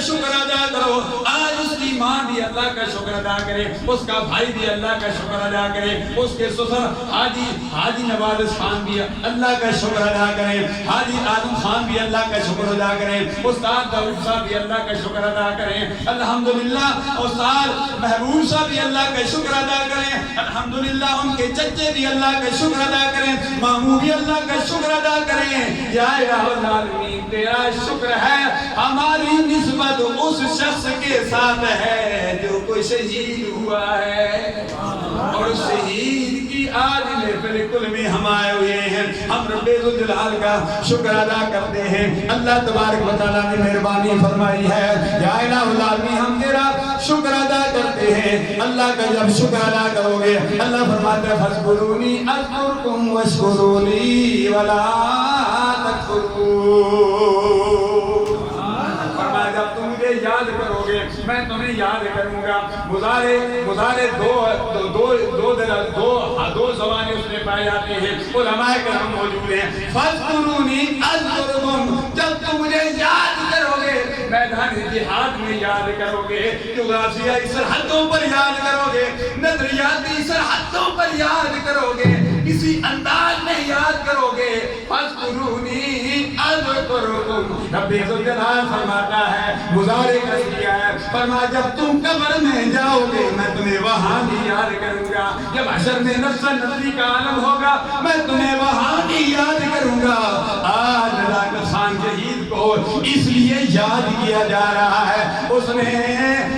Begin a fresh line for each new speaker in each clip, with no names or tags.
شکر ادا کرو. آج اس کی ماں بھی اللہ کا شکر ادا کرے, اس کا بھائی بھی اللہ کا شکر ادا کرے, اس کے سسر حاجی نواز خان بھی اللہ کا شکر ادا کرے, حاجی آدم خان بھی اللہ کا شکر ادا کریں, استاد داؤد صاحب بھی اللہ کا شکر ادا کریں, الحمدللہ استاد محبوب صاحب بھی اللہ کا شکر ادا کریں, الحمدللہ ان کے چچے بھی اللہ کا شکر ادا کریں, ماموں بھی اللہ کا شکر ادا کریں. یا الہ العالمین تیرا شکر ہے ہماری نسبت اس شخص کے ساتھ ہے جو کوئی شہید ہوا ہے, اور شہید کی آج محفل کل میں ہم آئے ہوئے ہیں. ہم رب ذوالجلال کا شکر ادا کرتے ہیں. اللہ تبارک و تعالیٰ نے مہربانی فرمائی ہے. یا الہ العالمین ہم تیرا شکر ادا کرتے ہیں. اللہ کا جب شکر ادا کرو گے اللہ فرماتا ہے فاذکرونی اذکرکم واشکروا لی ولا تکفرون. فرمایا جب تم مجھے یاد کرو گے میں تمہیں یاد کروں گا. مضارع دو زبانیں اس میں پائے جاتے ہیں. علماء کرام موجود ہیں. فاذکرونی اذکرکم جب تم مجھے یاد کرو گے میدان جہاد میں یاد کرو گے, جغرافیائی سرحدوں پر یاد کرو گے, نظریاتی سرحدوں پر یاد کرو گے, کسی انداز میں یاد کرو گے. فاذکرونی اذکرکم رب ذوالجلال فرماتا ہے مضارع کر دیا ہے. فرمایا جب تم قبر میں جاؤ گے میں تمہیں وہاں بھی یاد کروں گا. جب حشر میں نفس نفسی کا عالم ہوگا میں تمہیں وہاں بھی یاد کروں گا. آج لاکھ خان شہید کو اس لیے یاد کیا جا رہا ہے اس نے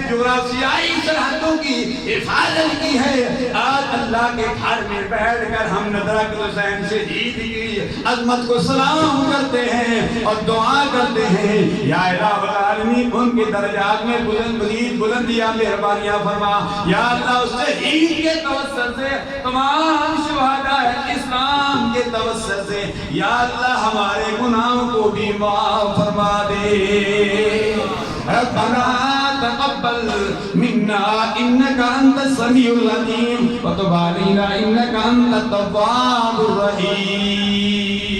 جغرافیائی سرحدوں کی حفاظت کی ہے. آج اللہ کے گھر میں بیٹھ کر ہم ندرت حسین شہید کی عظمت کو سلام کرتے ہیں اور دعا کرتے ہیں. یا الہ العالمین ان کے درجات میں بلندیاں مہربانیاں فرما. یا اللہ اس شہید کے توسط سے تمام شہداء اسلام کے توسط سے یا اللہ ہمارے گناہوں کو بھی معاف فرما دے. ربنا تقبل منا انك انت السميع العليم وتب علينا انك انت التواب الرحيم.